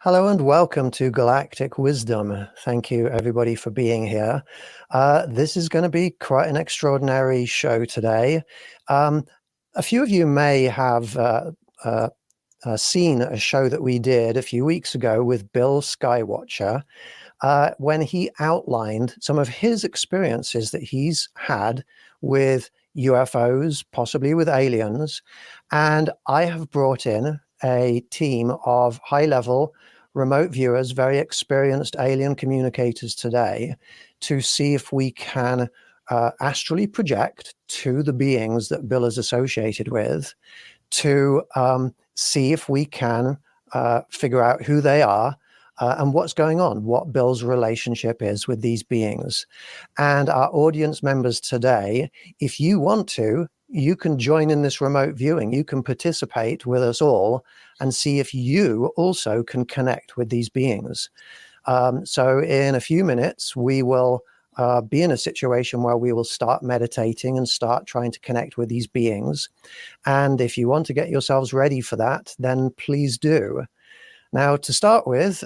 Hello and welcome to Galactic Wisdom. Thank you, everybody, for being here. This is going to be quite an extraordinary show today. A few of you may have seen a show that we did a few weeks ago with Bill Skywatcher when he outlined some of his experiences that he's had with UFOs, possibly with aliens. And I have brought in a team of high-level remote viewers, very experienced alien communicators today, to see if we can astrally project to the beings that Bill is associated with, to see if we can figure out who they are and what's going on, what Bill's relationship is with these beings. And our audience members today, if you want to, you can join in this remote viewing. You can participate with us all and see if you also can connect with these beings. So in a few minutes, we will be in a situation where we will start meditating and start trying to connect with these beings. And if you want to get yourselves ready for that, then please do. Now, to start with,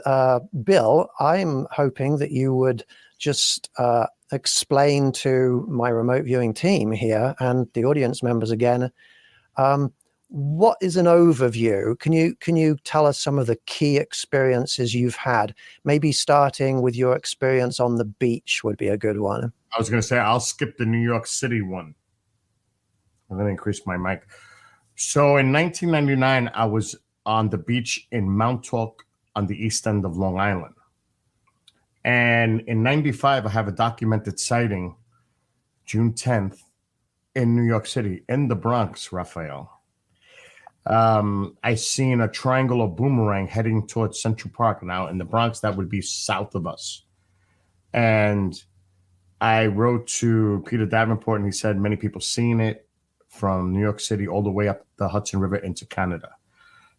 Bill, I'm hoping that you would just explain to my remote viewing team here and the audience members again, what is an overview? Can you tell us some of the key experiences you've had? Maybe starting with your experience on the beach would be a good one. I was going to say, I'll skip the New York City one. I'm going to increase my mic. So in 1999, I was on the beach in Mount Tauk on the east end of Long Island. And in 95, I have a documented sighting, June 10th, in New York City, in the Bronx, Raphael. I seen a triangular boomerang heading towards Central Park. Now, in the Bronx, that would be south of us. And I wrote to Peter Davenport, and he said many people seen it from New York City all the way up the Hudson River into Canada.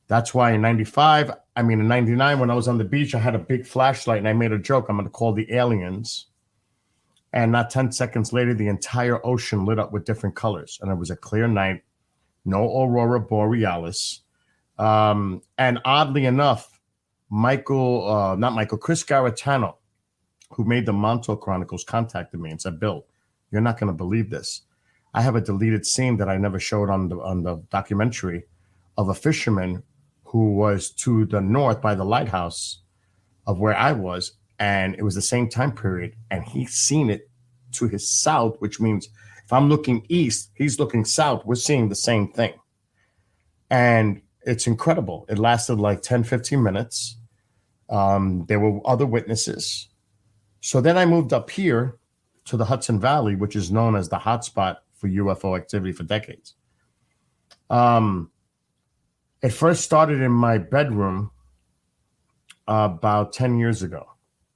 That's why in 99, when I was on the beach, I had a big flashlight and I made a joke. I'm going to call the aliens. And not 10 seconds later, the entire ocean lit up with different colors. And it was a clear night, no aurora borealis. And oddly enough, Chris Garatano, who made the Montauk Chronicles, contacted me and said, Bill, you're not going to believe this. I have a deleted scene that I never showed on the documentary of a fisherman who was to the north by the lighthouse of where I was. And it was the same time period. And he's seen it to his south, which means if I'm looking east, he's looking south. We're seeing the same thing. And it's incredible. It lasted like 10, 15 minutes. There were other witnesses. So then I moved up here to the Hudson Valley, which is known as the hotspot for UFO activity for decades. It first started in my bedroom about 10 years ago.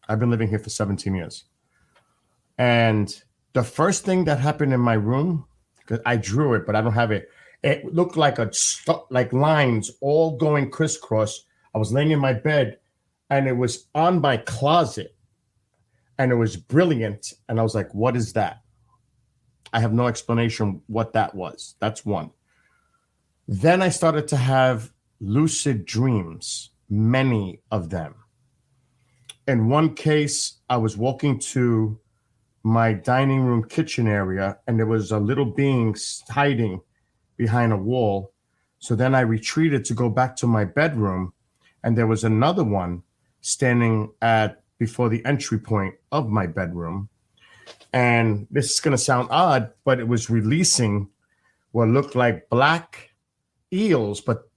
I've been living here for 17 years. And the first thing that happened in my room, because I drew it, but I don't have it. It looked like like lines all going crisscross. I was laying in my bed and it was on my closet and it was brilliant. And I was like, what is that? I have no explanation what that was. That's one. Then I started to have lucid dreams, many of them. In one case, I was walking to my dining room kitchen area, and there was a little being hiding behind a wall. So then I retreated to go back to my bedroom, and there was another one standing before the entry point of my bedroom. And this is going to sound odd, but it was releasing what looked like black eels, but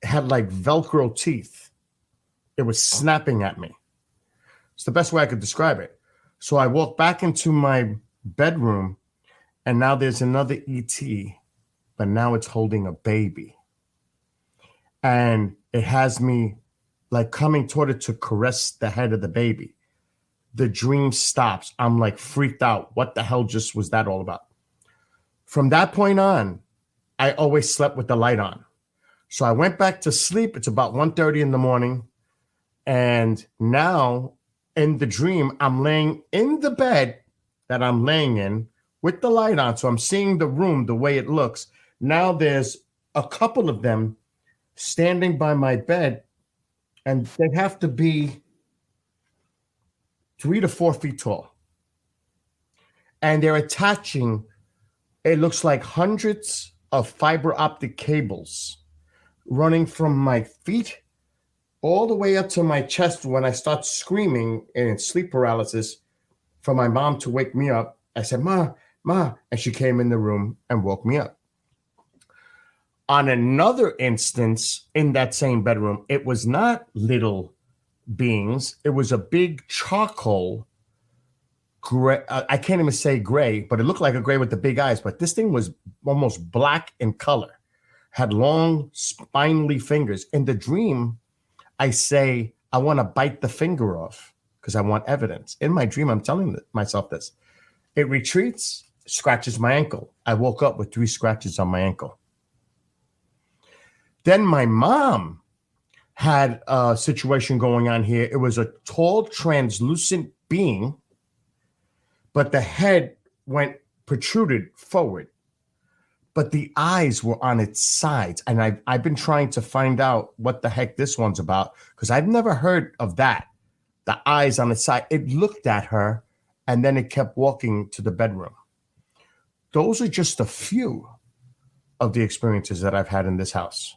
had like Velcro teeth. It was snapping at me. It's the best way I could describe it. So I walked back into my bedroom, and now there's another ET, but now it's holding a baby. And it has me like coming toward it to caress the head of the baby. The dream stops. I'm like freaked out. What the hell just was that all about? From that point on, I always slept with the light on. So I went back to sleep. It's about 1:30 in the morning. And now in the dream, I'm laying in the bed that I'm laying in with the light on. So I'm seeing the room the way it looks. Now there's a couple of them standing by my bed and they have to be 3 to 4 feet tall. And they're attaching, it looks like hundreds of fiber optic cables running from my feet all the way up to my chest. When I start screaming in sleep paralysis for my mom to wake me up, I said, Ma, and she came in the room and woke me up. On another instance in that same bedroom, it was not little beings. It was a big charcoal gray. I can't even say gray, but it looked like a gray with the big eyes. But this thing was almost black in color, had long, spindly fingers. In the dream, I say, I want to bite the finger off because I want evidence. In my dream, I'm telling myself this. It retreats, scratches my ankle. I woke up with 3 scratches on my ankle. Then my mom had a situation going on here. It was a tall, translucent being, but the head protruded forward, but the eyes were on its sides. And I've been trying to find out what the heck this one's about, because I've never heard of that. The eyes on its side. It looked at her, and then it kept walking to the bedroom. Those are just a few of the experiences that I've had in this house.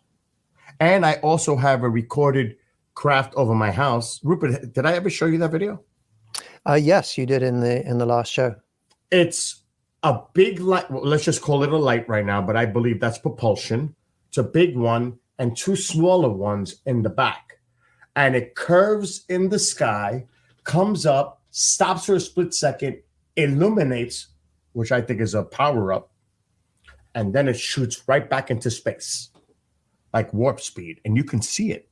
And I also have a recorded craft over my house. Rupert, did I ever show you that video? Yes, you did in the last show. It's a big light. Well, let's just call it a light right now, but I believe that's propulsion. It's a big one and 2 smaller ones in the back. And it curves in the sky, comes up, stops for a split second, illuminates, which I think is a power-up, and then it shoots right back into space, like warp speed, and you can see it.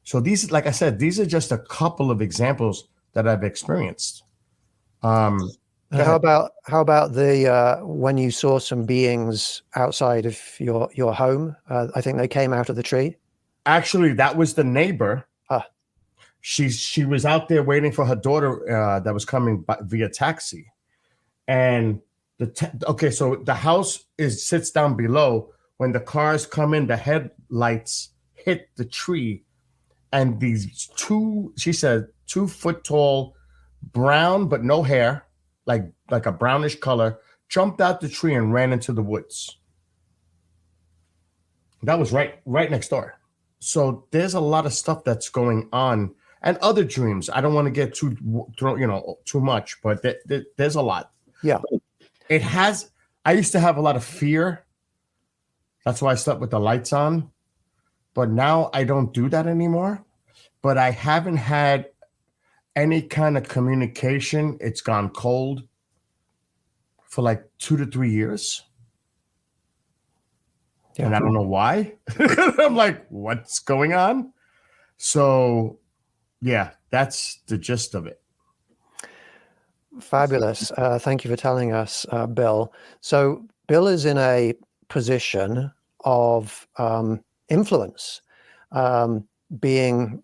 So these, like I said, these are just a couple of examples that I've experienced. How about the when you saw some beings outside of your home? I think they came out of the tree. Actually, that was the neighbor. Ah. She was out there waiting for her daughter that was coming via taxi, and so the house sits down below. When the cars come in, the headlights hit the tree, and these 2, she said, 2 foot tall, brown but no hair, like a brownish color, jumped out the tree and ran into the woods. That was right next door. So there's a lot of stuff that's going on, and other dreams. I don't want to get too much, but there's a lot. Yeah, it has. I used to have a lot of fear. That's why I slept with the lights on. But now I don't do that anymore. But I haven't had any kind of communication. It's gone cold for like 2 to 3 years. Yeah. And I don't know why. I'm like, what's going on? So, yeah, that's the gist of it. Fabulous. Thank you for telling us, Bill. So Bill is in a position of influence, being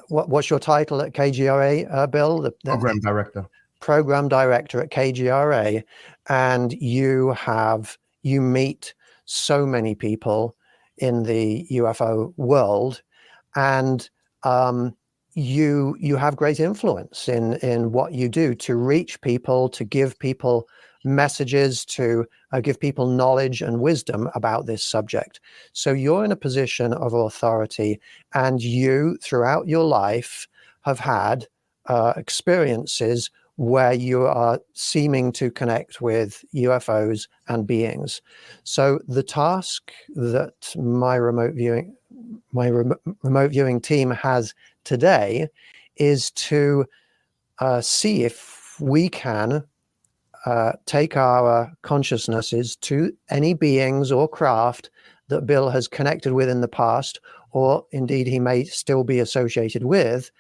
what's your title at KGRA, Bill? The program director. Program director at KGRA, and you meet so many people in the UFO world, and you have great influence in what you do to reach people, to give people messages, to give people knowledge and wisdom about this subject. So you're in a position of authority, and you, throughout your life, have had experiences where you are seeming to connect with UFOs and beings. So the task that my remote viewing team has today is to see if we can take our consciousnesses to any beings or craft that Bill has connected with in the past, or indeed he may still be associated with,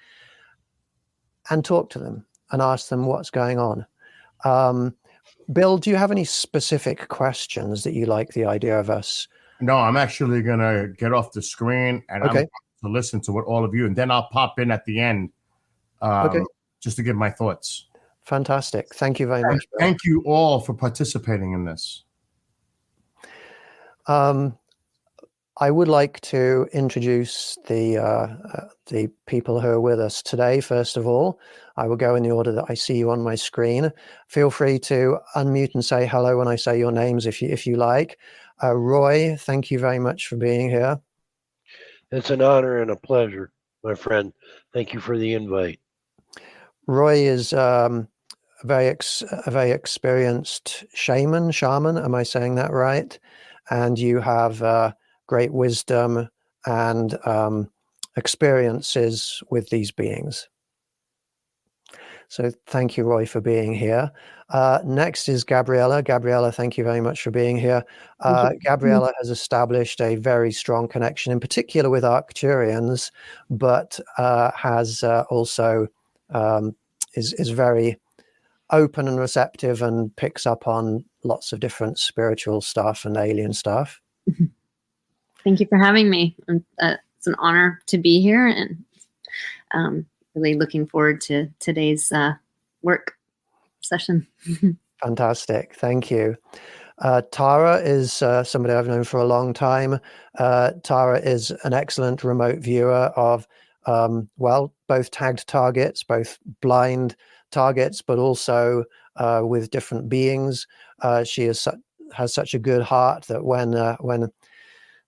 and talk to them and ask them what's going on. Bill, do you have any specific questions that you like the idea of us? No, I'm actually going to get off the screen and okay. I'm to listen to what all of you, and then I'll pop in at the end just to give my thoughts. Fantastic. Thank you very much, Bill. Thank you all for participating in this. I would like to introduce the people who are with us today. First of all, I will go in the order that I see you on my screen. Feel free to unmute and say hello when I say your names, if you like. Roy, thank you very much for being here. It's an honor and a pleasure, my friend. Thank you for the invite. Roy is a very experienced shaman. Am I saying that right? And you have great wisdom and experiences with these beings. So thank you, Roy, for being here. Next is Gabriella. Gabriella, thank you very much for being here. Gabriella has established a very strong connection, in particular with Arcturians, but has also is very open and receptive and picks up on lots of different spiritual stuff and alien stuff. Thank you for having me. It's an honor to be here, and really looking forward to today's work session. Fantastic. Thank you. Tara is somebody I've known for a long time. Tara is an excellent remote viewer of, both tagged targets, both blind targets, but also with different beings. She has such a good heart that when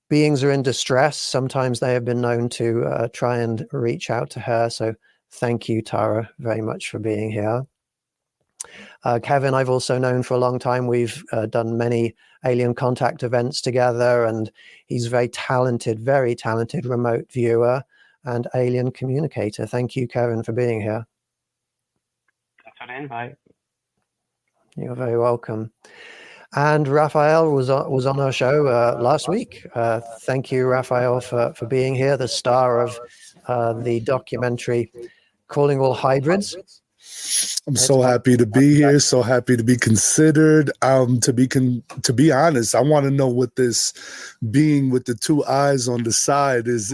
beings are in distress, sometimes they have been known to try and reach out to her. So thank you, Tara, very much for being here. Kevin, I've also known for a long time. We've done many alien contact events together, and he's very talented remote viewer and alien communicator. Thank you, Kevin, for being here. Thanks for the invite. You're very welcome. And Raphael was on our show last week. Thank you, Raphael, for being here, the star of the documentary Calling All Hybrids. I'm so happy to be here, so happy to be considered. To be honest, I want to know what this being with the two eyes on the side is.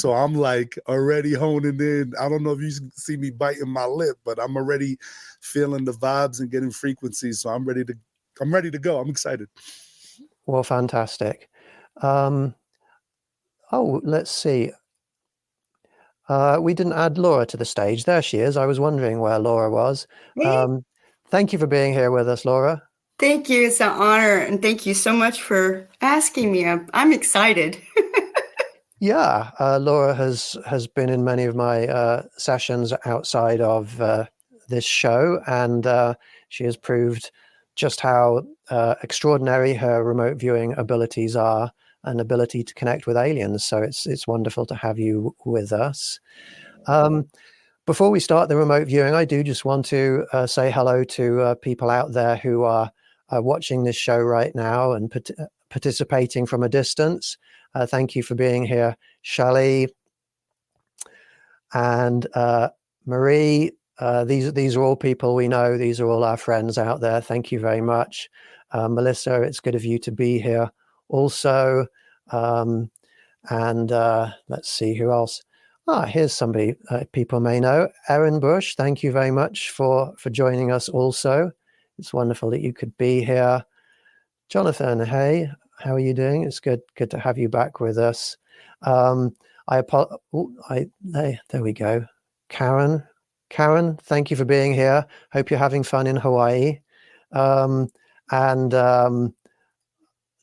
So I'm like already honing in. I don't know if you see me biting my lip, but I'm already feeling the vibes and getting frequencies. So I'm ready to go. I'm excited. Well, fantastic. Let's see. We didn't add Laura to the stage. There she is. I was wondering where Laura was. Thank you for being here with us, Laura. Thank you. It's an honor. And thank you so much for asking me. I'm excited. Yeah, Laura has been in many of my sessions outside of this show, and she has proved just how extraordinary her remote viewing abilities are, an ability to connect with aliens. So it's wonderful to have you with us. Before we start the remote viewing, I do just want to say hello to people out there who are watching this show right now and participating from a distance. Thank you for being here, Shelley and Marie. These are all people we know. These are all our friends out there. Thank you very much. Melissa, it's good of you to be here also. Let's see who else. Here's somebody people may know. Erin Bush, thank you very much for joining us also. It's wonderful that you could be here. Jonathan, hey, how are you doing? It's good to have you back with us. There we go. Karen, thank you for being here. Hope you're having fun in Hawaii.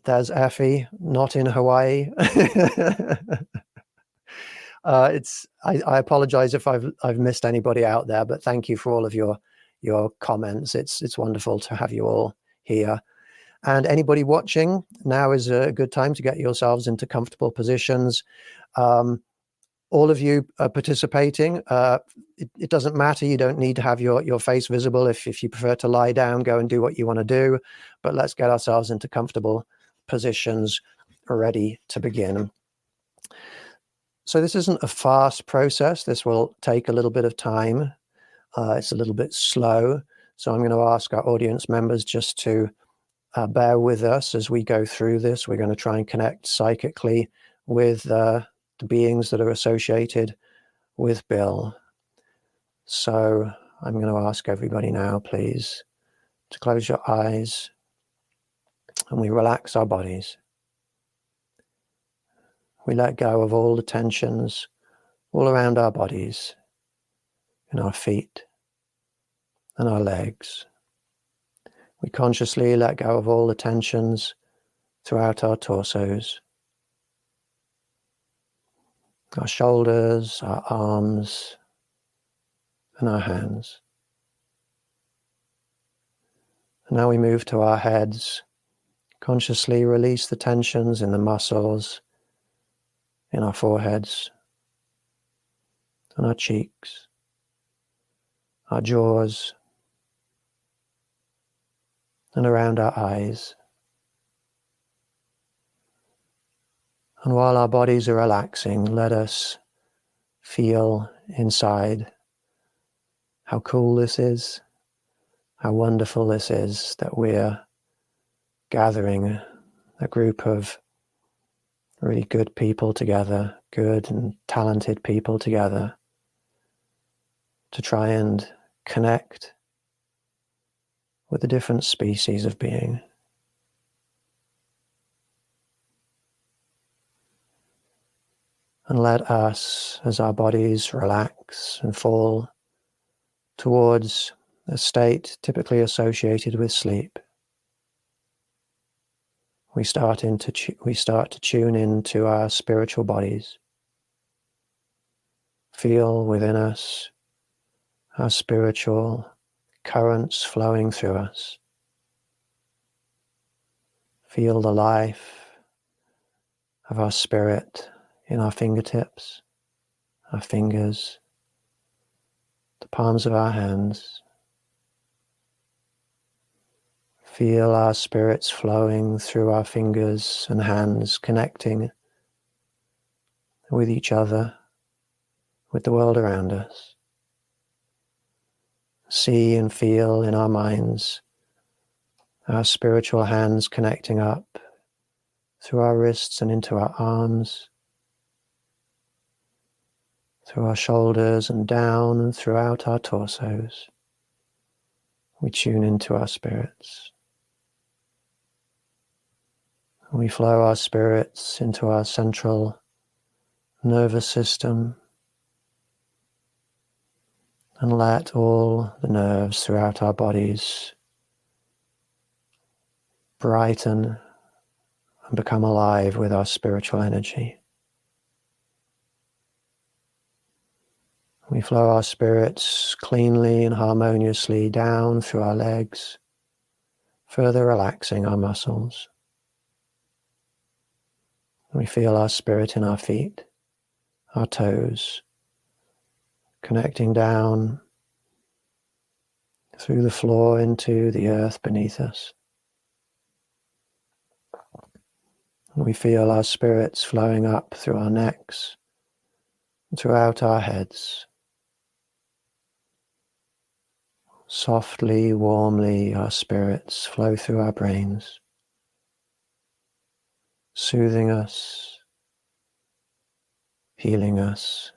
There's Effie, not in Hawaii. I apologize if I've missed anybody out there, but thank you for all of your comments. It's wonderful to have you all here. And anybody watching, now is a good time to get yourselves into comfortable positions. All of you participating, it doesn't matter. You don't need to have your face visible. If you prefer to lie down, go and do what you want to do. But let's get ourselves into comfortable positions, ready to begin. So this isn't a fast process. This will take a little bit of time. It's a little bit slow. So I'm going to ask our audience members just to bear with us as we go through this. We're going to try and connect psychically with the beings that are associated with Bill. So I'm going to ask everybody now, please, to close your eyes and we relax our bodies. We let go of all the tensions all around our bodies, in our feet and our legs. We consciously let go of all the tensions throughout our torsos, our shoulders, our arms, and our hands. And now we move to our heads. Consciously release the tensions in the muscles, in our foreheads, and our cheeks, our jaws, and around our eyes. And while our bodies are relaxing, let us feel inside how cool this is, how wonderful this is that we're gathering a group of really good people together, good and talented people together, to try and connect with the different species of being. And let us, as our bodies relax and fall towards a state typically associated with sleep, we start to tune into our spiritual bodies. Feel within us our spiritual currents flowing through us. Feel the life of our spirit in our fingertips, our fingers, the palms of our hands. Feel our spirits flowing through our fingers and hands, connecting with each other, with the world around us. See and feel in our minds our spiritual hands connecting up through our wrists and into our arms, through our shoulders and down and throughout our torsos. We tune into our spirits. We flow our spirits into our central nervous system and let all the nerves throughout our bodies brighten and become alive with our spiritual energy. We flow our spirits cleanly and harmoniously down through our legs, further relaxing our muscles. We feel our spirit in our feet, our toes, connecting down through the floor into the earth beneath us. We feel our spirits flowing up through our necks, throughout our heads. Softly, warmly, our spirits flow through our brains, soothing us, healing us.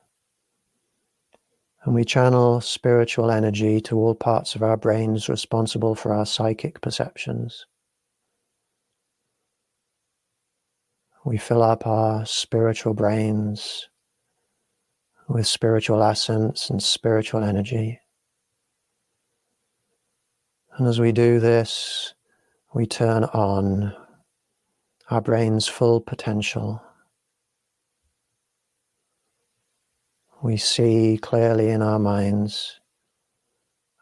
And we channel spiritual energy to all parts of our brains responsible for our psychic perceptions. We fill up our spiritual brains with spiritual essence and spiritual energy. And as we do this, we turn on our brain's full potential. We see clearly in our minds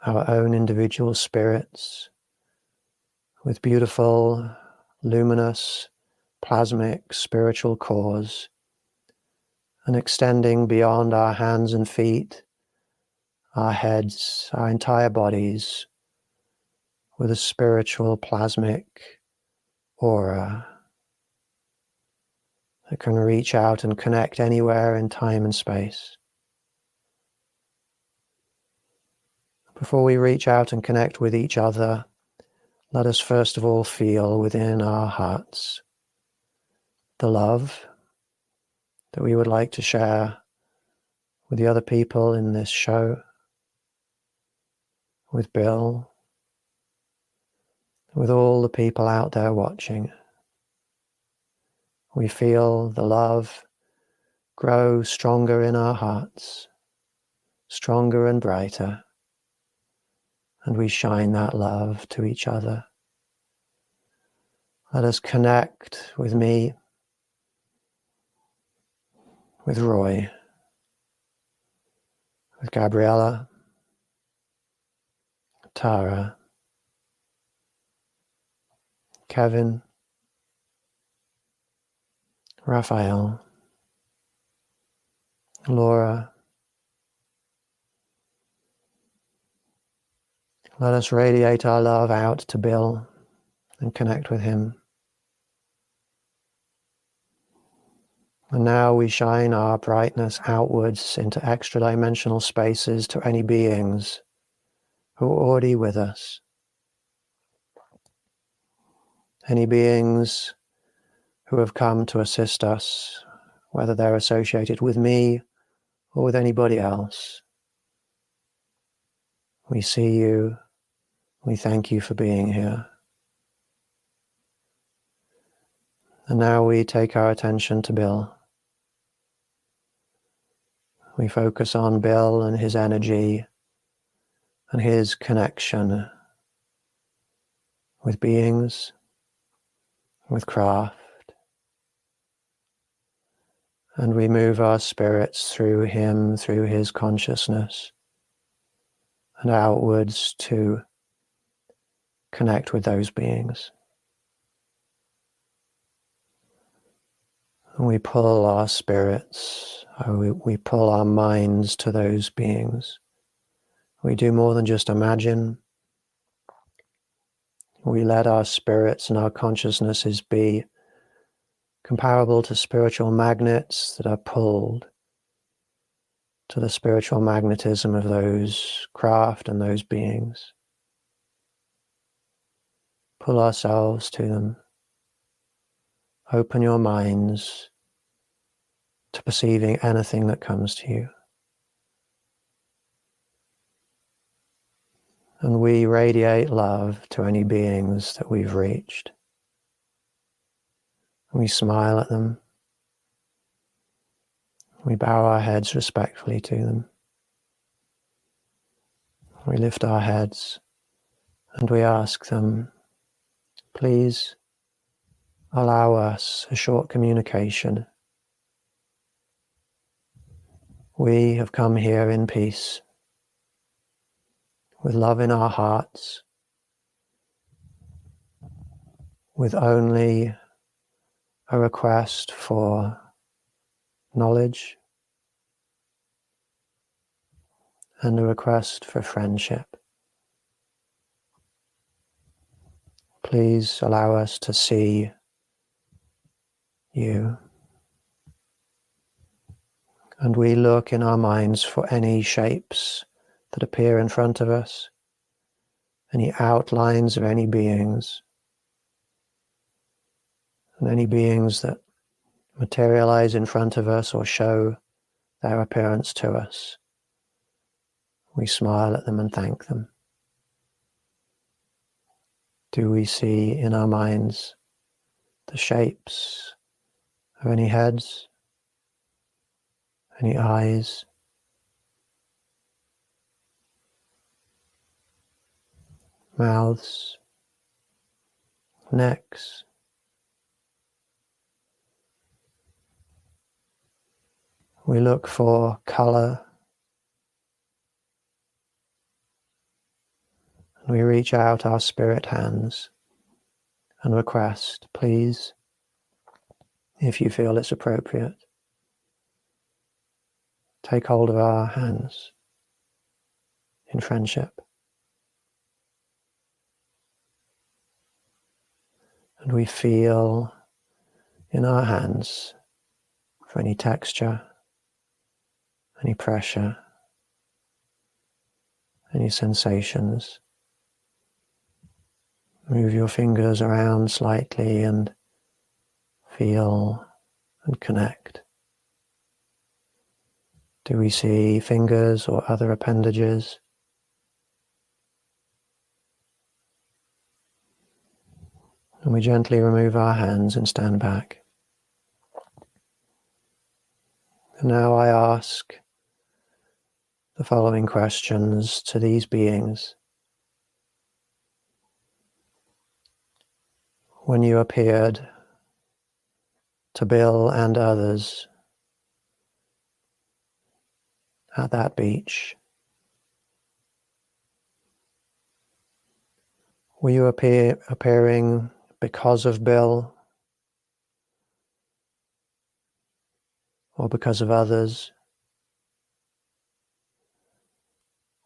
our own individual spirits with beautiful, luminous, plasmic spiritual cores, and extending beyond our hands and feet, our heads, our entire bodies, with a spiritual plasmic aura that can reach out and connect anywhere in time and space. Before we reach out and connect with each other, let us first of all feel within our hearts the love that we would like to share with the other people in this show, with Bill, with all the people out there watching. We feel the love grow stronger in our hearts, stronger and brighter, and we shine that love to each other. Let us connect with me, with Roy, with Gabriella, Tara, Kevin, Raphael, Laura. Let us radiate our love out to Bill and connect with him. And now we shine our brightness outwards into extra-dimensional spaces to any beings who are already with us. Any beings who have come to assist us, whether they're associated with me or with anybody else. We see you. We thank you for being here. And now we take our attention to Bill. We focus on Bill and his energy and his connection with beings, with craft. And we move our spirits through him, through his consciousness, and outwards to connect with those beings. And we pull our spirits, we pull our minds to those beings. We do more than just imagine. We let our spirits and our consciousnesses be comparable to spiritual magnets that are pulled to the spiritual magnetism of those craft and those beings. Pull ourselves to them. Open your minds to perceiving anything that comes to you. And we radiate love to any beings that we've reached. We smile at them. We bow our heads respectfully to them. We lift our heads and we ask them, please allow us a short communication. We have come here in peace, with love in our hearts, with only a request for knowledge and a request for friendship. Please allow us to see you. And we look in our minds for any shapes that appear in front of us, any outlines of any beings, and any beings that materialize in front of us or show their appearance to us. We smile at them and thank them. Do we see in our minds the shapes of any heads, any eyes, mouths, necks? We look for color. And we reach out our spirit hands and request, please, if you feel it's appropriate, take hold of our hands in friendship. And we feel in our hands for any texture, any pressure, any sensations. Move your fingers around slightly and feel and connect. Do we see fingers or other appendages? And we gently remove our hands and stand back. And now I ask the following questions to these beings. When you appeared to Bill and others at that beach, were you appearing because of Bill or because of others?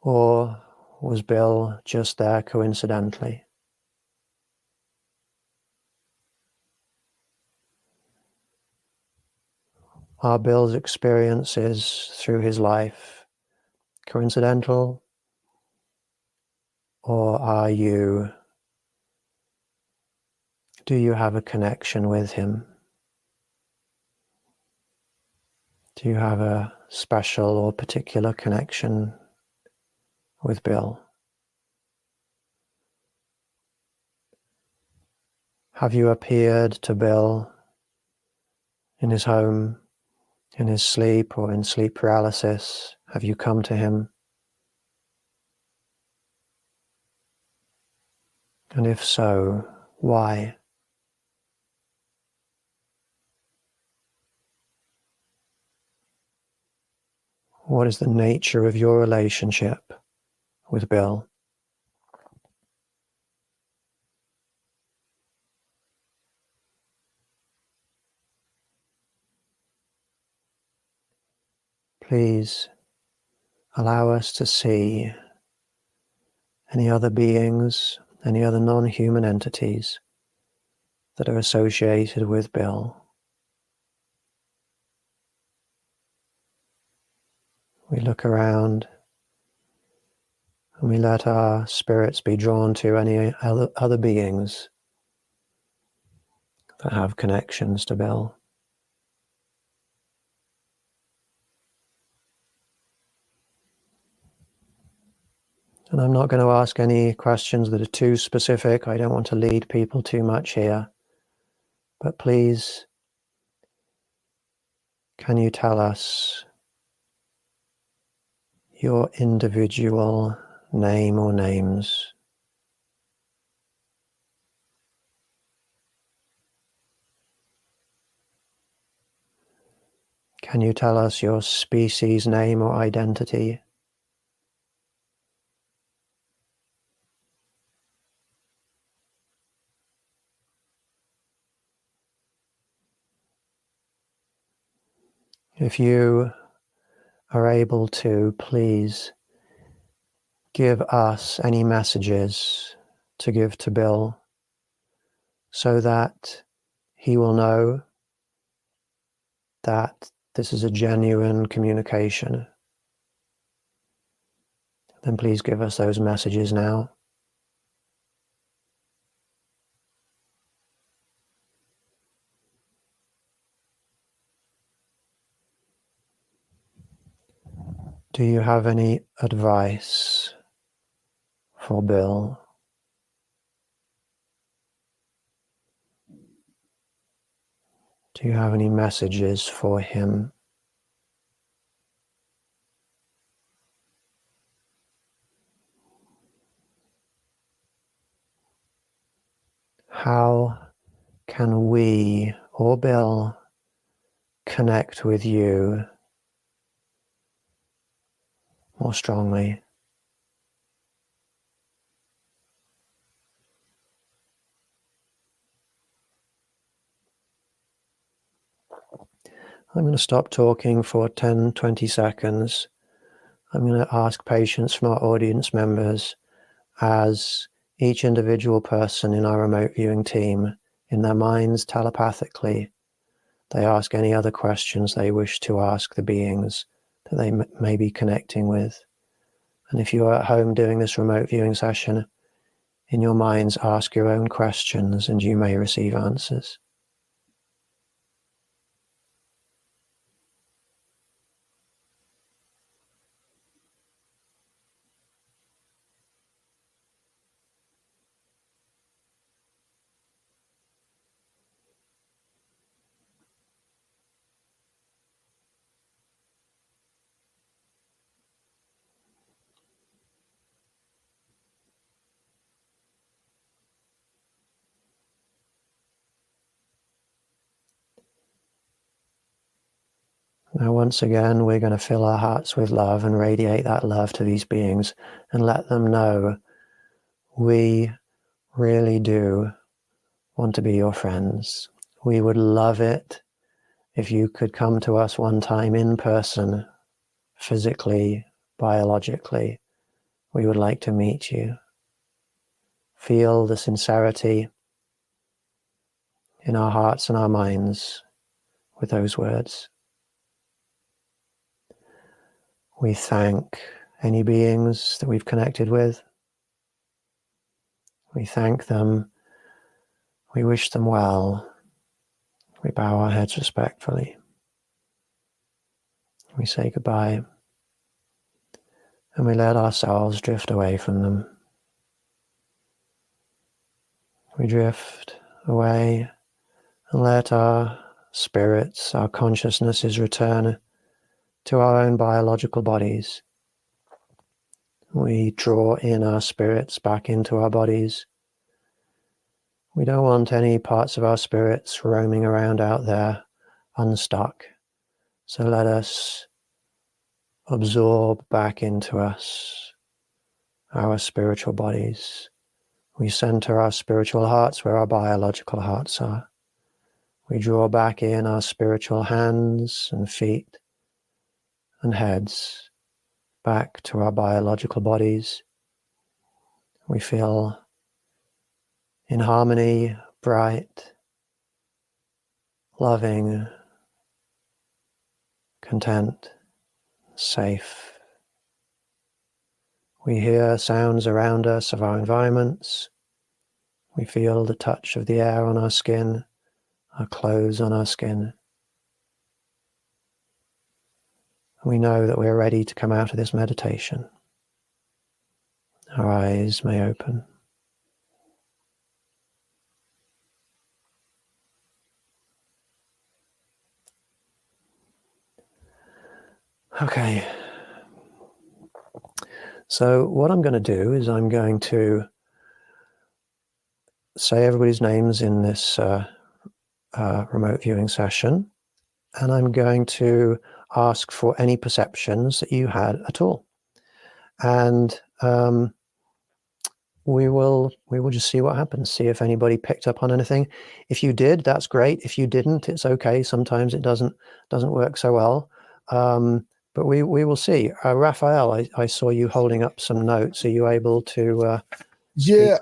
Or was Bill just there coincidentally? Are Bill's experiences through his life coincidental? Or do you have a connection with him? Do you have a special or particular connection with Bill? Have you appeared to Bill in his home, in his sleep, or in sleep paralysis? Have you come to him? And if so, why? What is the nature of your relationship with Bill? Please allow us to see any other beings, any other non-human entities that are associated with Bill. We look around and we let our spirits be drawn to any other beings that have connections to Bill. And I'm not going to ask any questions that are too specific. I don't want to lead people too much here. But please, can you tell us your individual name or names? Can you tell us your species name or identity? If you are able to, please give us any messages to give to Bill so that he will know that this is a genuine communication. Then please give us those messages now. Do you have any advice for Bill? Do you have any messages for him? How can we or Bill connect with you more strongly? I'm going to stop talking for 10, 20 seconds. I'm going to ask patience from our audience members as each individual person in our remote viewing team, in their minds telepathically, they ask any other questions they wish to ask the beings that they may be connecting with. And if you are at home doing this remote viewing session, in your minds ask your own questions and you may receive answers. Now, once again, we're going to fill our hearts with love and radiate that love to these beings and let them know we really do want to be your friends. We would love it if you could come to us one time in person, physically, biologically. We would like to meet you. Feel the sincerity in our hearts and our minds with those words. We thank any beings that we've connected with. We thank them. We wish them well. We bow our heads respectfully. We say goodbye. And we let ourselves drift away from them. We drift away and let our spirits, our consciousnesses return to our own biological bodies. We draw in our spirits back into our bodies. We don't want any parts of our spirits roaming around out there unstuck. So let us absorb back into us our spiritual bodies. We center our spiritual hearts where our biological hearts are. We draw back in our spiritual hands and feet and heads back to our biological bodies. We feel in harmony, bright, loving, content, safe. We hear sounds around us of our environments. We feel the touch of the air on our skin, our clothes on our skin. We know that we're ready to come out of this meditation. Our eyes may open. Okay. So what I'm going to do is I'm going to say everybody's names in this remote viewing session, and I'm going to ask for any perceptions that you had at all. And we will just see what happens, see if anybody picked up on anything. If you did, that's great. If you didn't, it's okay. Sometimes it doesn't work so well. But we will see. Raphael, I saw you holding up some notes. Are you able to Yeah,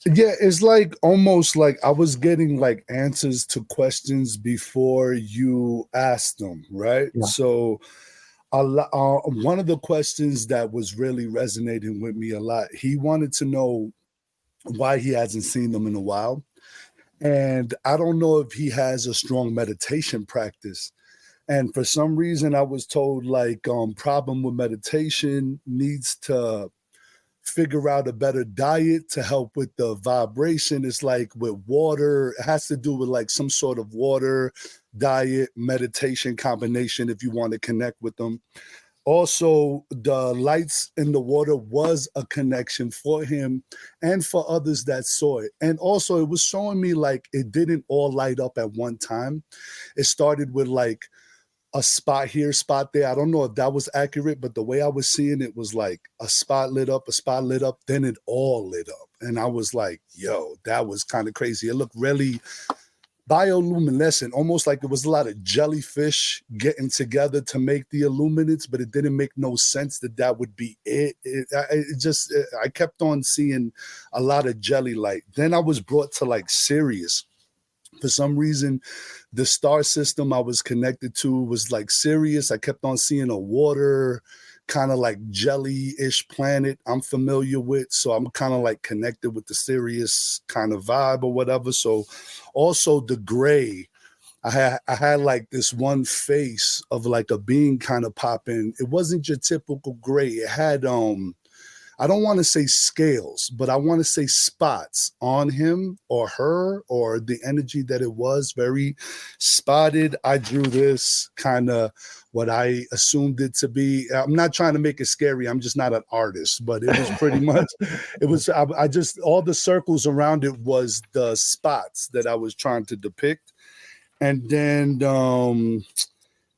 it's like almost like I was getting like answers to questions before you asked them, right? Yeah. So one of the questions that was really resonating with me a lot, he wanted to know why he hasn't seen them in a while. And I don't know if he has a strong meditation practice. And for some reason, I was told like problem with meditation needs to figure out a better diet to help with the vibration. It's like with water, it has to do with like some sort of water, diet, meditation combination if you want to connect with them. Also, the lights in the water was a connection for him and for others that saw it. And also it was showing me like it didn't all light up at one time. It started with like a spot here, spot there. I don't know if that was accurate, but the way I was seeing it was like a spot lit up, then it all lit up. And I was like, yo, that was kind of crazy. It looked really bioluminescent, almost like it was a lot of jellyfish getting together to make the illuminates, but it didn't make no sense that would be it. I kept on seeing a lot of jelly light. Then I was brought to like Sirius. For some reason, the star system I was connected to was like Sirius. I kept on seeing a water kind of like jelly-ish planet I'm familiar with. So I'm kind of like connected with the Sirius kind of vibe or whatever. So also the gray, I had like this one face of like a being kind of pop in. It wasn't your typical gray. It had I don't want to say scales, but I want to say spots on him or her or the energy that it was very spotted. I drew this kind of what I assumed it to be. I'm not trying to make it scary. I'm just not an artist, but it was pretty much, I just, all the circles around it was the spots that I was trying to depict. And then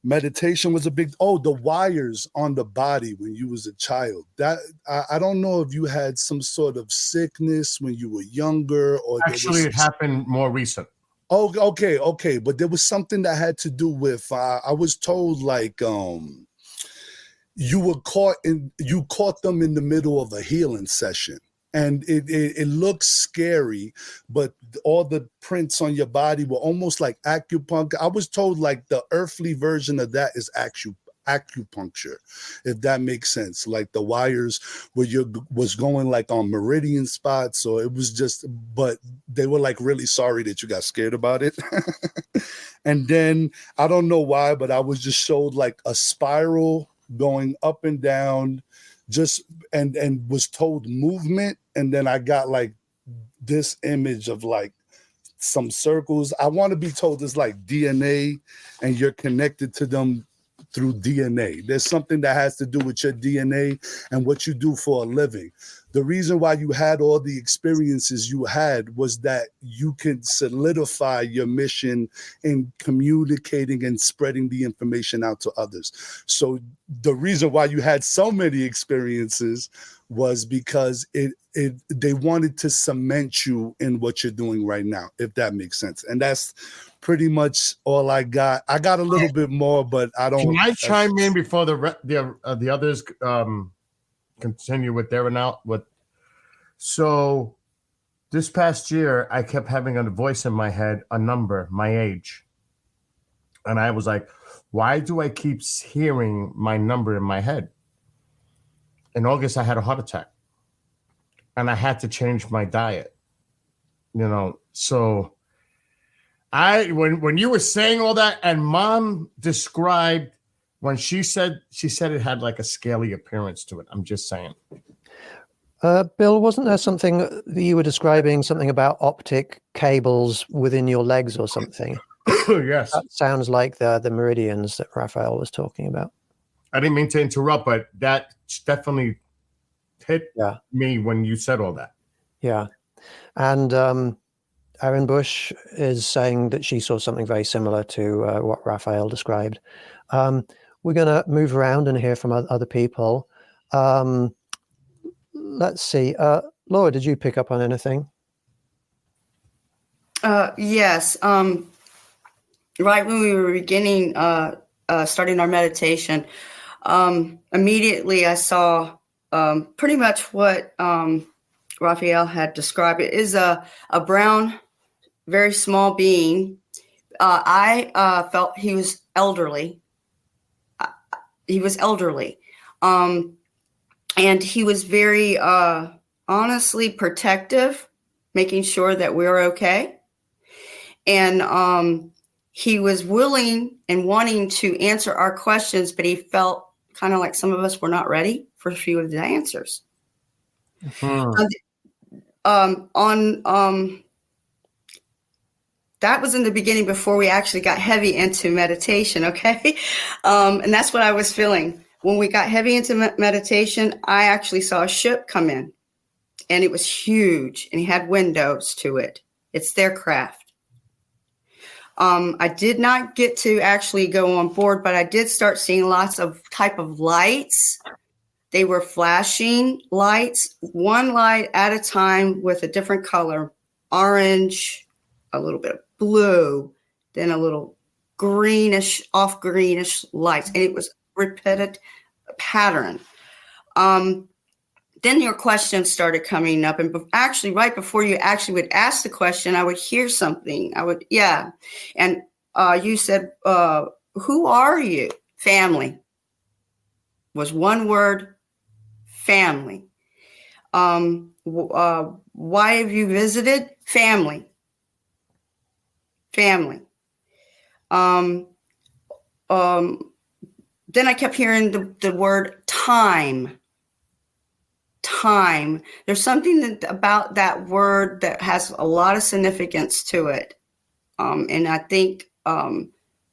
Meditation was a big, the wires on the body when you was a child. That I don't know if you had some sort of sickness when you were younger or Actually, it happened more recent. Oh, okay. But there was something that had to do with, I was told like, you caught them in the middle of a healing session. And it looks scary, but all the prints on your body were almost like acupuncture. I was told like the earthly version of that is acupuncture, if that makes sense. Like the wires where was going like on meridian spots, or it was just, but they were like really sorry that you got scared about it. And then I don't know why, but I was just showed like a spiral going up and down, just and was told movement, and then I got like this image of like some circles. I want to be told it's like DNA and you're connected to them through DNA. There's something that has to do with your DNA and what you do for a living. The reason why you had all the experiences you had was that you could solidify your mission in communicating and spreading the information out to others. So the reason why you had so many experiences was because they wanted to cement you in what you're doing right now, if that makes sense. And that's pretty much all I got. I got a little bit more, but I don't. Can I chime in before the others continue with their announcement? So this past year, I kept having a voice in my head, a number, my age. And I was like, why do I keep hearing my number in my head? In August, I had a heart attack. And I had to change my diet. So when you were saying all that, and Mom described when she said it had like a scaly appearance to it. I'm just saying. Bill, wasn't there something that you were describing, something about optic cables within your legs or something? Yes. That sounds like the meridians that Raphael was talking about. I didn't mean to interrupt, but that definitely hit me when you said all that. Yeah. And Erin Bush is saying that she saw something very similar to what Raphael described. We're going to move around and hear from other people. Let's see. Laura, did you pick up on anything? Yes. Right when we were beginning, starting our meditation, immediately I saw pretty much what Raphael had described. It is a brown, very small being. I felt he was elderly. And he was very honestly protective, making sure that we were okay. And he was willing and wanting to answer our questions, but he felt kind of like some of us were not ready for a few of the answers. That was in the beginning before we actually got heavy into meditation, okay? And that's what I was feeling. When we got heavy into meditation, I actually saw a ship come in, and it was huge, and it had windows to it. It's their craft. I did not get to actually go on board, but I did start seeing lots of type of lights. They were flashing lights, one light at a time with a different color, orange, a little bit of blue, then a little greenish, off greenish lights. And it was repeated pattern. Then your questions started coming up. And actually, right before you actually would ask the question, I would hear something. And you said, who are you? Family was one word, family. Why have you visited? Family. Then I kept hearing the word time. Time. There's something about that word that has a lot of significance to it. And I think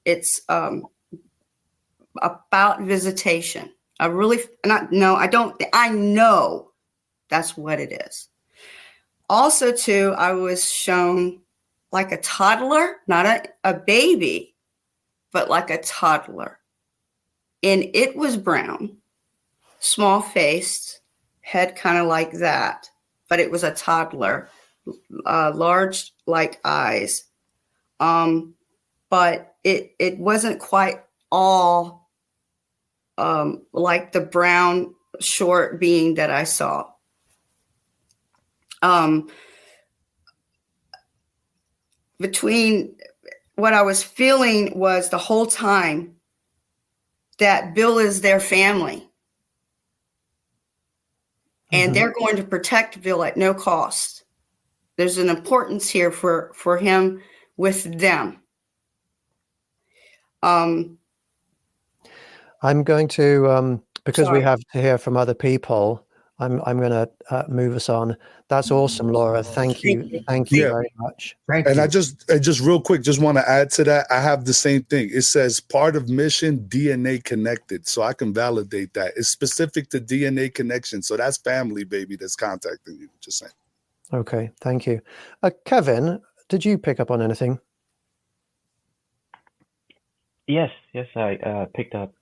it's about visitation. I know that's what it is. Also, too, I was shown like a toddler, not a baby, but like a toddler. and it was brown, small faced, head kind of like that, but it was a toddler, large like eyes. But it wasn't quite all like the brown short being that I saw. Between what I was feeling was the whole time that Bill is their family. And they're going to protect Bill at no cost. There's an importance here for him with them. I'm going to, because we have to hear from other people, I'm going to move us on. That's awesome, Laura. Thank you. Thank you very much. Thank And you. I just real quick, just want to add to that. I have the same thing. It says part of mission DNA connected. So I can validate that. It's specific to DNA connection. So that's family, baby, that's contacting you. Just saying. Okay. Thank you. Kevin, did you pick up on anything? Yes, I picked up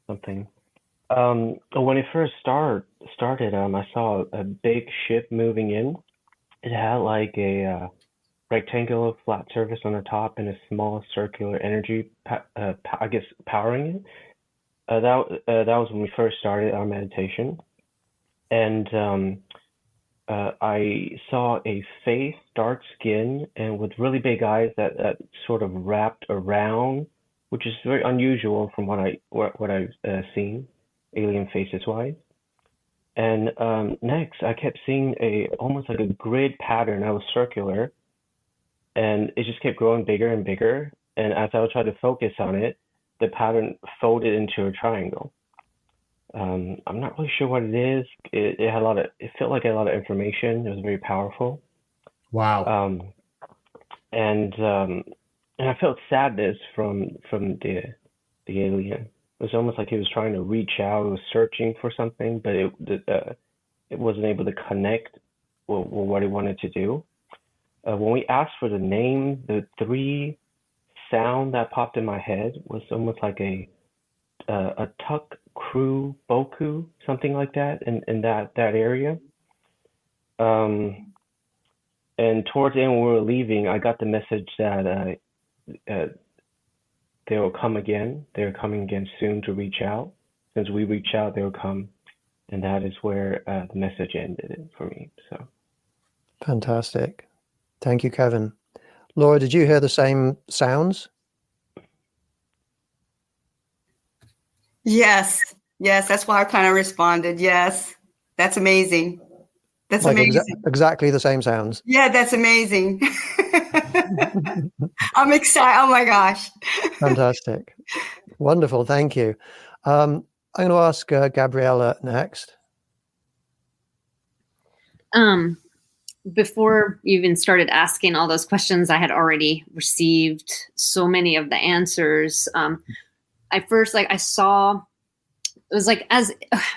something. When it first started, I saw a big ship moving in. It had like a rectangular flat surface on the top and a small circular energy, I guess, powering it. That was when we first started our meditation, and I saw a face, dark skin, and with really big eyes that sort of wrapped around, which is very unusual from what I've seen, alien faces wise. And next, I kept seeing almost like a grid pattern that was circular, and it just kept growing bigger and bigger. And as I would try to focus on it, the pattern folded into a triangle. I'm not really sure what it is. It had it felt like a lot of information. It was very powerful. Wow. And I felt sadness from the alien. It was almost like he was trying to reach out. He was searching for something, but it wasn't able to connect with what he wanted to do. When we asked for the name, the three sound that popped in my head was almost like a tuk, crew, boku, something like that in that area. And towards the end when we were leaving, I got the message that they will come again. They're coming again soon to reach out. Since we reach out, they'll come. And that is where the message ended for me. So Fantastic. Thank you, Kevin. Laura, did you hear the same sounds? Yes. That's why I kind of responded. Yes. That's amazing. That's amazing. Exactly the same sounds. Yeah, that's amazing. I'm excited. Oh my gosh. Fantastic. Wonderful. Thank you. I'm going to ask Gabriella next. Before you even started asking all those questions, I had already received so many of the answers. I saw, it was like,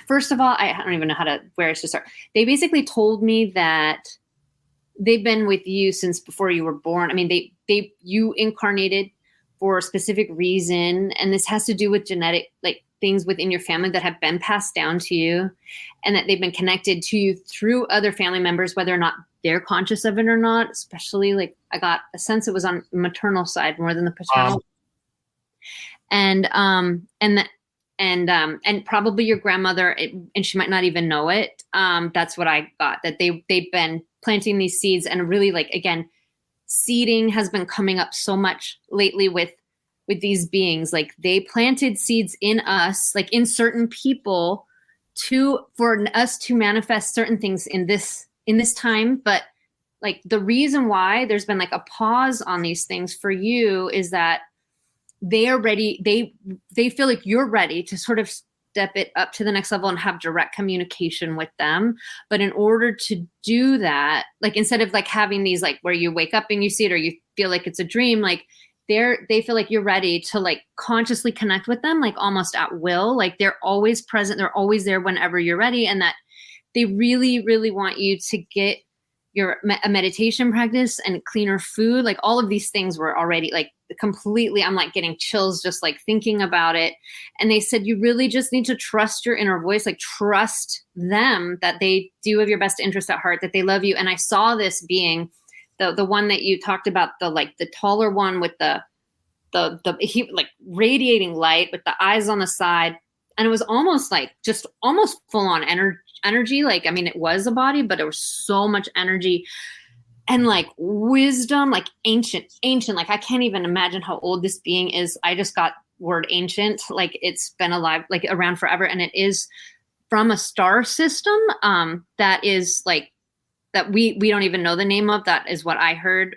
first of all, I don't even know where to start. They basically told me that they've been with you since before you were born. I mean, you incarnated for a specific reason, and this has to do with genetic, like things within your family that have been passed down to you, and that they've been connected to you through other family members, whether or not they're conscious of it or not. Especially, like, I got a sense it was on the maternal side more than the paternal. And probably your grandmother, and she might not even know it. That's what I got, that they've been planting these seeds, and really, like, again, seeding has been coming up so much lately with these beings. Like, they planted seeds in us, like in certain people, for us to manifest certain things in this time. But like, the reason why there's been like a pause on these things for you is that they are ready. They feel like you're ready to sort of step it up to the next level and have direct communication with them. But in order to do that, like, instead of like having these, like, where you wake up and you see it, or you feel like it's a dream, like they feel like you're ready to like consciously connect with them, like almost at will. Like, they're always present. They're always there whenever you're ready. And that they really, really want you to get a meditation practice and cleaner food. Like, all of these things were already, like, completely, I'm like getting chills just like thinking about it. And they said, you really just need to trust your inner voice, like trust them, that they do have your best interest at heart, that they love you. And I saw this being the one that you talked about, the taller one with the he like radiating light with the eyes on the side. And it was almost full on energy. Like, I mean, it was a body, but there was so much energy and like wisdom, like ancient, like I can't even imagine how old this being is. I just got word ancient, like it's been alive, like around forever. And it is from a star system that is like, that we don't even know the name of. That is what I heard.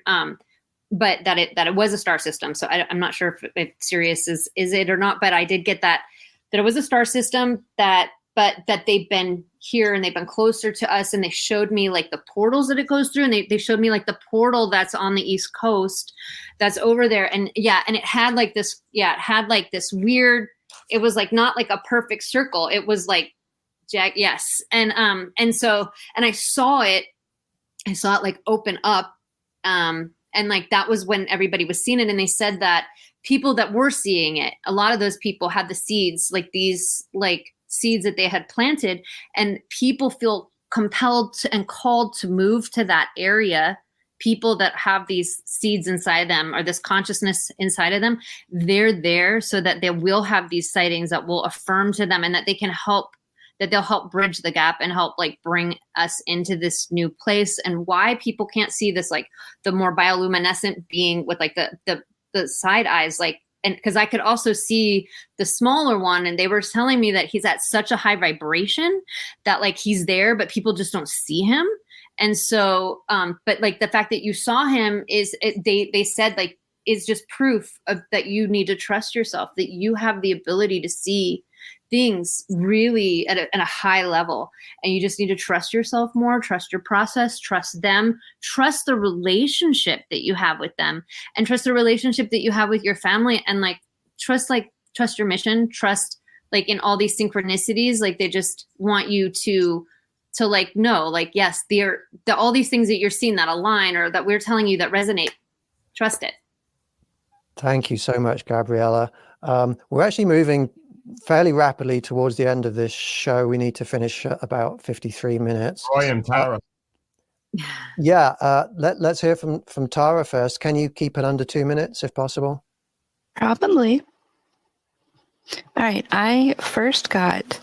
But that it was a star system. So I'm not sure if Sirius is it or not, but I did get that it was a star system but that they've been here and they've been closer to us. And they showed me like the portals that it goes through. And they showed me like the portal that's on the East Coast that's over there. And yeah. And it had like this weird, it was like not like a perfect circle. It was like, yes. And I saw it like open up. And like, that was when everybody was seeing it. And they said that people that were seeing it, a lot of those people had the seeds, like these like seeds that they had planted, and people feel compelled and called to move to that area. People that have these seeds inside them or this consciousness inside of them, they're there so that they will have these sightings that will affirm to them, and that they can help, that they'll help bridge the gap and help like bring us into this new place. And why people can't see this, like the more bioluminescent being with like the side eyes, like, and because I could also see the smaller one, and they were telling me that he's at such a high vibration that like he's there, but people just don't see him. And so, but like the fact that you saw him they said like, is just proof of that you need to trust yourself, that you have the ability to see things really at a high level, and you just need to trust yourself more, trust your process, trust them, trust the relationship that you have with them, and trust the relationship that you have with your family, and like trust your mission, trust like in all these synchronicities, like they just want you to like know, like yes, all these things that you're seeing that align or that we're telling you that resonate, trust it. Thank you so much, Gabriella. We're actually moving fairly rapidly towards the end of this show. We need to finish at about 53 minutes. Roy and Tara. Let's hear from Tara first. Can you keep it under 2 minutes if possible? Probably. All right. I first got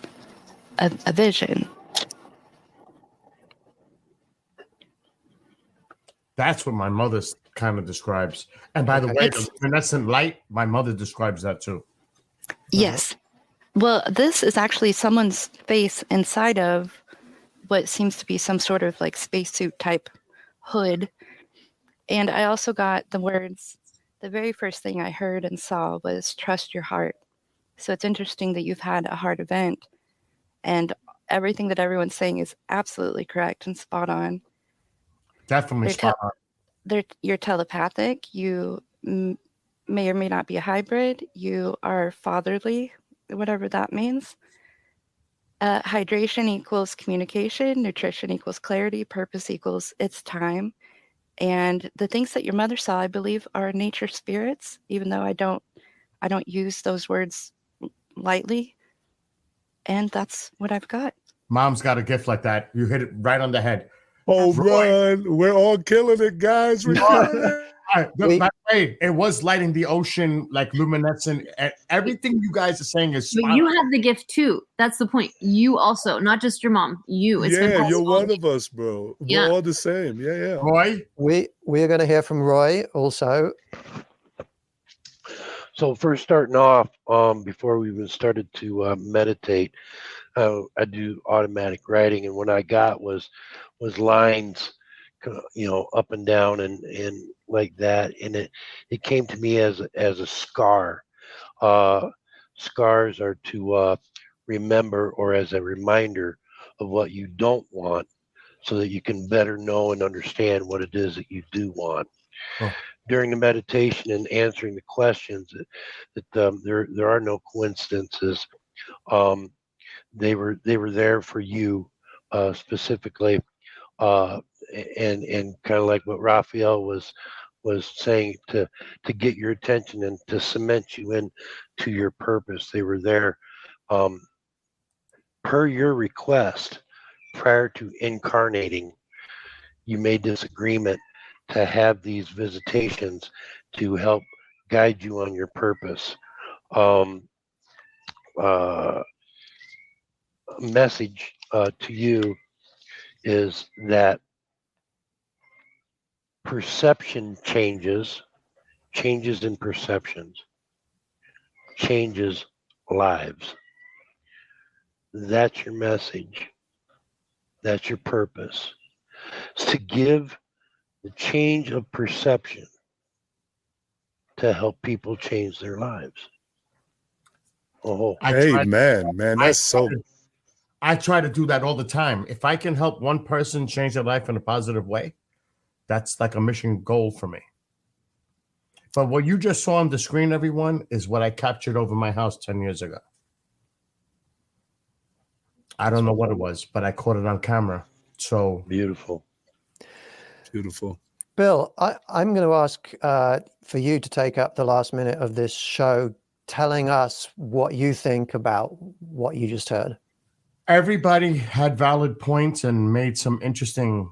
a vision. That's what my mother kind of describes. And by the way, the luminescent light, my mother describes that too. Yes. Well, this is actually someone's face inside of what seems to be some sort of like spacesuit type hood. And I also got the words, the very first thing I heard and saw was trust your heart. So it's interesting that you've had a heart event, and everything that everyone's saying is absolutely correct and spot on. Definitely spot on. You're telepathic. You may or may not be a hybrid. You are fatherly, whatever that means. Hydration equals communication. Nutrition equals clarity. Purpose equals it's time. And the things that your mother saw, I believe, are nature spirits, even though I don't use those words lightly. And that's what I've got. Mom's got a gift like that. You hit it right on the head. Oh, run. We're all killing it, guys. We're killing it. By the way, it was lighting the ocean like luminescent. Everything you guys are saying is But you have the gift too. That's the point. You also, not just your mom. You. It's yeah, you're one of us, bro. We're all the same. Yeah. Roy? We're going to hear from Roy also. So first starting off, before we even started to meditate, I do automatic writing, and what I got was lines, up and down and like that, and it came to me as a scar. Scars are to remember, or as a reminder of what you don't want, so that you can better know and understand what it is that you do want. Oh. During the meditation and answering the questions, that there are no coincidences. They were there for you specifically, and kind of like what Raphael was was saying to get your attention and to cement you in to your purpose. They were there per your request prior to incarnating. You made this agreement to have these visitations to help guide you on your purpose. A message to you is that perception changes in perceptions, changes lives. That's your message. That's your purpose. It's to give the change of perception to help people change their lives. Oh, man, that's so. I try to do that all the time. If I can help one person change their life in a positive way, that's like a mission goal for me. But what you just saw on the screen, everyone, is what I captured over my house 10 years ago. I don't know what it was, but I caught it on camera. So beautiful. Beautiful. Bill, I'm going to ask for you to take up the last minute of this show, telling us what you think about what you just heard. Everybody had valid points and made some interesting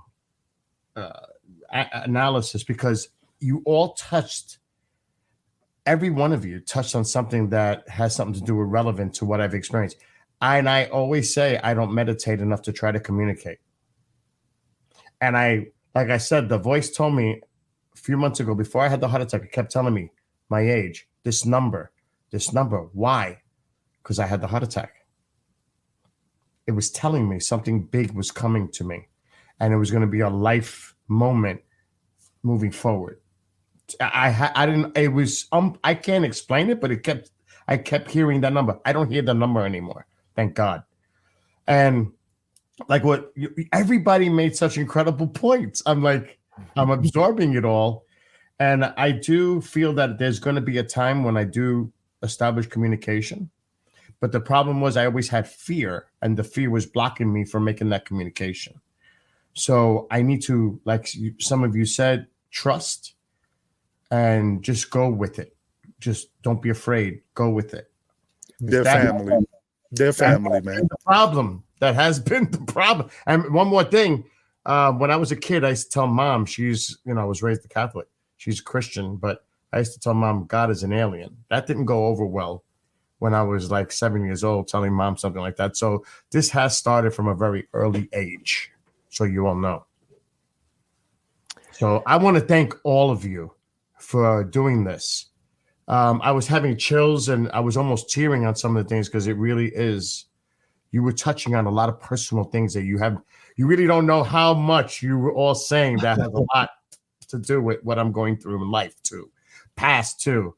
analysis, because you all touched, every one of you touched on something that has something to do with relevant to what I've experienced. I always say I don't meditate enough to try to communicate. And like I said, the voice told me a few months ago, before I had the heart attack, it kept telling me my age, this number. Why? Because I had the heart attack. It was telling me something big was coming to me, and it was going to be a life moment moving forward. I didn't. It was. I can't explain it, but I kept hearing that number. I don't hear the number anymore. Thank God. And like everybody made such incredible points. I'm absorbing it all. And I do feel that there's going to be a time when I do establish communication. But the problem was I always had fear, and the fear was blocking me from making that communication. So I need to, like some of you said, trust and just go with it. Just don't be afraid. Go with it. Their family, man. The problem. That has been the problem. And one more thing. When I was a kid, I used to tell Mom, I was raised a Catholic. She's Christian, but I used to tell Mom, God is an alien. That didn't go over well when I was like 7 years old, telling Mom something like that. So this has started from a very early age, so you all know. So I want to thank all of you for doing this. I was having chills, and I was almost tearing on some of the things, because it really is. You were touching on a lot of personal things that you really don't know how much you were all saying that has a lot to do with what I'm going through in life too, past too.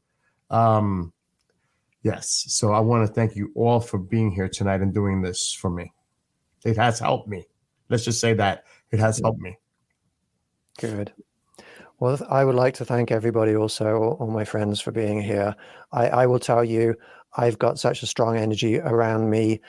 Yes. So I want to thank you all for being here tonight and doing this for me. It has helped me. Let's just say that it has helped me. Good. Well, I would like to thank everybody also, all my friends, for being here. I will tell you, I've got such a strong energy around me.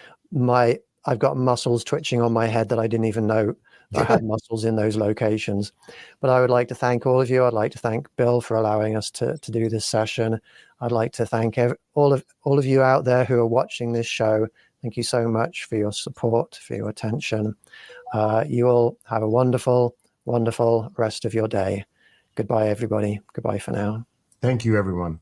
I've got muscles twitching on my head that I didn't even know I had muscles in those locations. But I would like to thank all of you. I'd like to thank Bill for allowing us to do this session. I'd like to thank all of you out there who are watching this show. Thank you so much for your support, for your attention. You all have a wonderful, wonderful rest of your day. Goodbye, everybody. Goodbye for now. Thank you, everyone.